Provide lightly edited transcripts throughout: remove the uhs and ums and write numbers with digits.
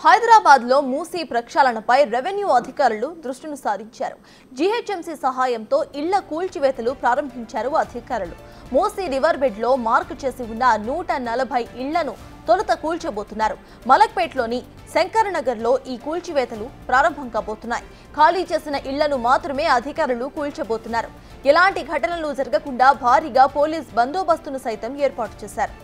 హైదరాబాద్ లో మూసీ ప్రక్షాళనపై రెవెన్యూ అధికారులు దృష్టిని సారించారు. జీహెచ్ఎంసీ సహాయంతో ఇళ్ల కూల్చివేతలు ప్రారంభించారు అధికారులు. మూసీ రివర్ బెడ్ లో మార్కు చేసి ఉన్న 140 ఇళ్లను తొలుత కూల్చబోతున్నారు. మలక్పేట్లోని శంకరనగర్ లో ఈ కూల్చివేతలు ప్రారంభం కాబోతున్నాయి. ఖాళీ చేసిన ఇళ్లను మాత్రమే అధికారులు కూల్చబోతున్నారు. ఎలాంటి ఘటనలు జరగకుండా భారీగా పోలీస్ బందోబస్తును సైతం ఏర్పాటు చేశారు.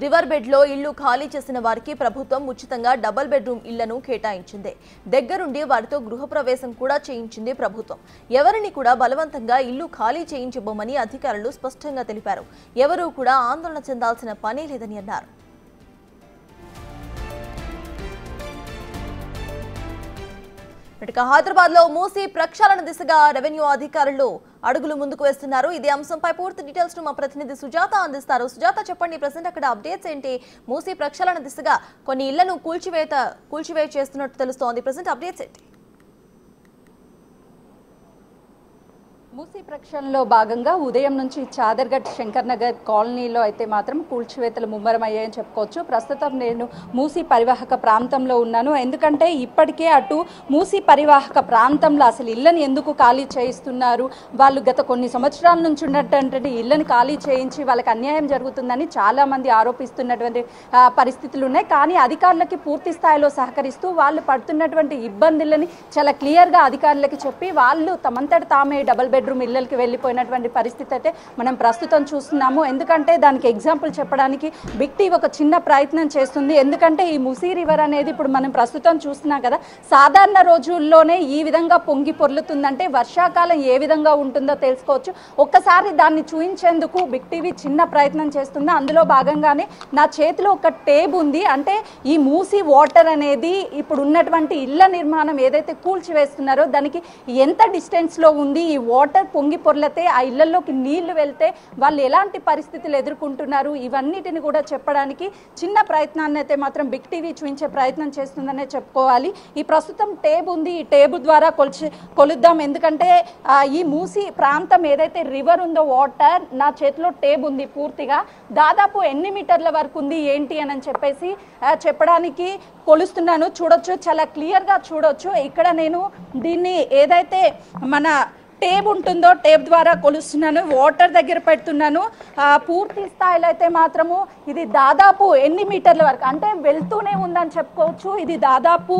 రివర్ బెడ్ లో ఇళ్లు ఖాళీ చేసిన వారికి ప్రభుత్వం ఉచితంగా డబుల్ బెడ్రూమ్ ఇళ్లను కేటాయించింది. దగ్గరుండి వారితో గృహప్రవేశం కూడా చేయించింది ప్రభుత్వం. ఎవరిని కూడా బలవంతంగా ఇల్లు ఖాళీ చేయించబోమని అధికారులు స్పష్టంగా తెలిపారు. ఎవరూ కూడా ఆందోళన చెందాల్సిన పని లేదని అన్నారు. హైదరాబాద్ లో మూసీ ప్రక్షాళన దిశగా రెవెన్యూ అధికారులు అడుగులు ముందుకు వేస్తున్నారు. ఇదే అంశంపై పూర్తి డీటెయిల్స్ ను మా ప్రతినిధి సుజాత అందిస్తారు. సుజాత, చెప్పండి, ప్రజెంట్ అక్కడ అప్డేట్స్ ఏంటి? మూసీ ప్రక్షాళన దిశగా కొన్ని ఇళ్లను కూల్చివేత చేస్తున్నట్టు తెలుస్తోంది. ప్రజెంట్ అప్డేట్స్ ఏంటి? మూసీ ప్రక్షాళనలో భాగంగా ఉదయం నుంచి చాదర్ఘట్ శంకర్నగర్ కాలనీలో అయితే మాత్రం కూల్చివేతలు ముమ్మరమయ్యాయని చెప్పుకోవచ్చు. ప్రస్తుతం నేను మూసీ పరివాహక ప్రాంతంలో ఉన్నాను. ఎందుకంటే ఇప్పటికే అటు మూసీ పరివాహక ప్రాంతంలో అసలు ఇళ్లను ఎందుకు ఖాళీ చేయిస్తున్నారు, వాళ్ళు గత కొన్ని సంవత్సరాల నుంచి ఉన్నటువంటి ఇళ్లను ఖాళీ చేయించి వాళ్ళకి అన్యాయం జరుగుతుందని చాలామంది ఆరోపిస్తున్నటువంటి పరిస్థితులు ఉన్నాయి. కానీ అధికారులకి పూర్తి స్థాయిలో సహకరిస్తూ వాళ్ళు పడుతున్నటువంటి ఇబ్బందులని చాలా క్లియర్గా అధికారులకి చెప్పి వాళ్ళు తమంతట తామే డబుల్ బెడ్రూమ్ ఇళ్ళకి వెళ్ళిపోయినటువంటి పరిస్థితి అయితే మనం ప్రస్తుతం చూస్తున్నాము. ఎందుకంటే దానికి ఎగ్జాంపుల్ చెప్పడానికి బిగ్ టీవీ ఒక చిన్న ప్రయత్నం చేస్తుంది. ఎందుకంటే ఈ మూసీ రివర్ అనేది ఇప్పుడు మనం ప్రస్తుతం చూస్తున్నాం కదా, సాధారణ రోజుల్లోనే ఈ విధంగా పొంగి పొర్లుతుందంటే వర్షాకాలం ఏ విధంగా ఉంటుందో తెలుసుకోవచ్చు. ఒక్కసారి దాన్ని చూపించేందుకు బిగ్ టీవీ చిన్న ప్రయత్నం చేస్తుంది. అందులో భాగంగానే నా చేతిలో ఒక టేబ్ ఉంది. అంటే ఈ మూసీ వాటర్ అనేది ఇప్పుడు ఉన్నటువంటి ఇళ్ల నిర్మాణం ఏదైతే కూల్చివేస్తున్నారో దానికి ఎంత డిస్టెన్స్లో ఉంది, ఈ వాటర్ పొంగి పొర్లితే ఆ ఇళ్లలోకి నీళ్లు వెళ్తే వాళ్ళు ఎలాంటి పరిస్థితులు ఎదుర్కొంటున్నారు, ఇవన్నిటిని కూడా చెప్పడానికి చిన్న ప్రయత్నాన్ని అయితే మాత్రం బిగ్ టీవీ చూపించే ప్రయత్నం చేస్తుందనే చెప్పుకోవాలి. ఈ ప్రస్తుతం టేబ్ ఉంది, ఈ టేబు ద్వారా కొలుద్దాం. ఎందుకంటే ఈ మూసీ ప్రాంతం ఏదైతే రివర్ ఉందో వాటర్ నా చేతిలో టేబ్ ఉంది. పూర్తిగా దాదాపు ఎన్ని మీటర్ల వరకు ఉంది ఏంటి అని చెప్పేసి చెప్పడానికి కొలుస్తున్నాను. చూడొచ్చు, చాలా క్లియర్గా చూడొచ్చు. ఇక్కడ నేను దీన్ని ఏదైతే మన టేబ్ ఉంటుందో టేబ్ ద్వారా కొలుస్తున్నాను, వాటర్ దగ్గర పెడుతున్నాను. పూర్తి స్థాయిలో అయితే మాత్రము ఇది దాదాపు ఎన్ని మీటర్ల వరకు అంటే వెళ్తూనే ఉందని చెప్పుకోవచ్చు. ఇది దాదాపు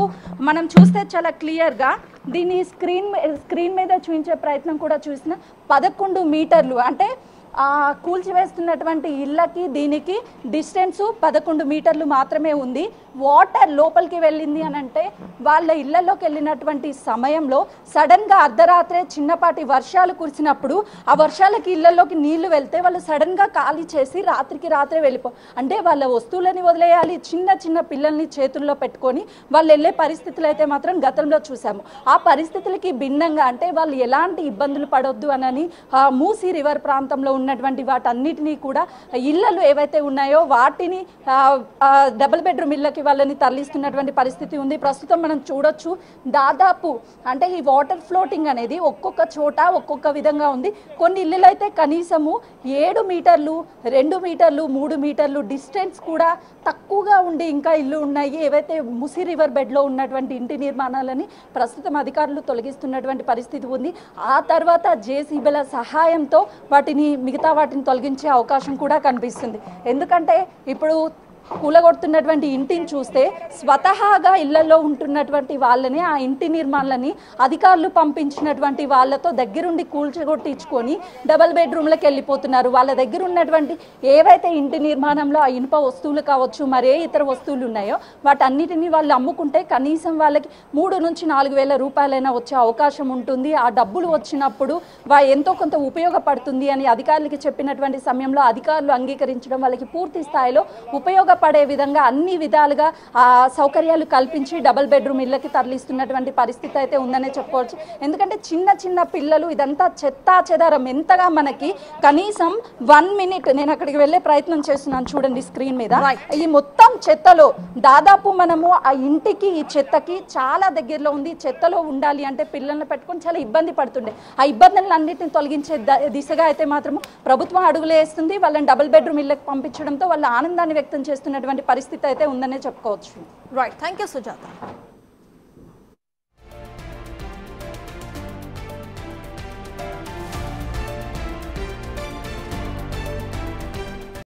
మనం చూస్తే చాలా క్లియర్గా దీన్ని స్క్రీన్ మీద చూపించే ప్రయత్నం కూడా చూసిన 11 మీటర్లు అంటే కూల్చివేస్తున్నటువంటి ఇళ్ళకి దీనికి డిస్టెన్స్ 11 మీటర్లు మాత్రమే ఉంది. వాటర్ లోపలికి వెళ్ళింది అని అంటే వాళ్ళ ఇళ్లలోకి వెళ్ళినటువంటి సమయంలో సడన్గా అర్ధరాత్రే చిన్నపాటి వర్షాలు కురిసినప్పుడు ఆ వర్షాలకి ఇళ్లలోకి నీళ్లు వెళ్తే వాళ్ళు సడన్గా ఖాళీ చేసి రాత్రికి రాత్రే అంటే వాళ్ళ వస్తువులని వదిలేయాలి, చిన్న చిన్న పిల్లల్ని చేతుల్లో పెట్టుకొని వాళ్ళు వెళ్ళే పరిస్థితులు అయితే మాత్రం గతంలో చూసాము. ఆ పరిస్థితులకి భిన్నంగా అంటే వాళ్ళు ఎలాంటి ఇబ్బందులు పడొద్దు అని మూసీ రివర్ ప్రాంతంలో ఉన్నటువంటి వాటన్నిటినీ కూడా ఇళ్లలు ఏవైతే ఉన్నాయో వాటిని డబుల్ బెడ్రూమ్ ఇళ్ళకి వాళ్ళని తరలిస్తున్నటువంటి పరిస్థితి ఉంది. ప్రస్తుతం మనం చూడొచ్చు, దాదాపు అంటే ఈ వాటర్ ఫ్లోటింగ్ అనేది ఒక్కొక్క చోట ఒక్కొక్క విధంగా ఉంది. కొన్ని ఇళ్ళు అయితే కనీసము 7 మీటర్లు 2 మీటర్లు 3 మీటర్లు డిస్టెన్స్ కూడా తక్కువగా ఉండి ఇంకా ఇల్లు ఉన్నాయి. ఏవైతే మూసీ రివర్ బెడ్లో ఉన్నటువంటి ఇంటి నిర్మాణాలని ప్రస్తుతం అధికారులు తొలగిస్తున్నటువంటి పరిస్థితి ఉంది. ఆ తర్వాత జేసీబీల సహాయంతో మిగతా వాటిని తొలగించే అవకాశం కూడా కనిపిస్తుంది. ఎందుకంటే ఇప్పుడు కూలగొడుతున్నటువంటి ఇంటిని చూస్తే స్వతహాగా ఇళ్లలో ఉంటున్నటువంటి వాళ్ళని ఆ ఇంటి నిర్మాణాలని అధికారులు పంపించినటువంటి వాళ్ళతో దగ్గరుండి కూల్చగొట్టించుకొని డబుల్ బెడ్రూమ్లకు వెళ్ళిపోతున్నారు. వాళ్ళ దగ్గర ఉన్నటువంటి ఏవైతే ఇంటి నిర్మాణంలో ఆ ఇనుప వస్తువులు కావచ్చు మరే ఇతర వస్తువులు ఉన్నాయో వాటన్నిటిని వాళ్ళు అమ్ముకుంటే కనీసం వాళ్ళకి 3 నుంచి 4 వేల రూపాయలైనా వచ్చే అవకాశం ఉంటుంది. ఆ డబ్బులు వచ్చినప్పుడు ఎంతో కొంత ఉపయోగపడుతుంది అని అధికారులకి చెప్పినటువంటి సమయంలో అధికారులు అంగీకరించడం వాళ్ళకి పూర్తి స్థాయిలో ఉపయోగ ఉపయోగపడే విధంగా అన్ని విధాలుగా సౌకర్యాలు కల్పించి డబుల్ బెడ్రూమ్ ఇళ్ళకి తరలిస్తున్నటువంటి పరిస్థితి అయితే ఉందనే చెప్పుకోవచ్చు. ఎందుకంటే చిన్న చిన్న పిల్లలు ఇదంతా చెత్తా చెదారం ఎంతగా మనకి కనీసం 1 మినిట్ నేను అక్కడికి వెళ్ళే ప్రయత్నం చేస్తున్నాను చూడండి స్క్రీన్ మీద. ఈ మొత్తం చెత్తలో దాదాపు మనము ఆ ఇంటికి ఈ చెత్తకి చాలా దగ్గరలో ఉంది. చెత్తలో ఉండాలి అంటే పిల్లల్ని పెట్టుకొని చాలా ఇబ్బంది పడుతుండే. ఆ ఇబ్బందులన్నింటిని తొలగించే దిశగా అయితే మాత్రం ప్రభుత్వం అడుగులు వేస్తుంది. వాళ్ళని డబుల్ బెడ్రూమ్ ఇళ్ళకి పంపించడంతో వాళ్ళ ఆనందాన్ని వ్యక్తం చేస్తున్నటువంటి పరిస్థితి అయితే ఉందనే చెప్పుకోవచ్చు. Right, thank you Sujatha.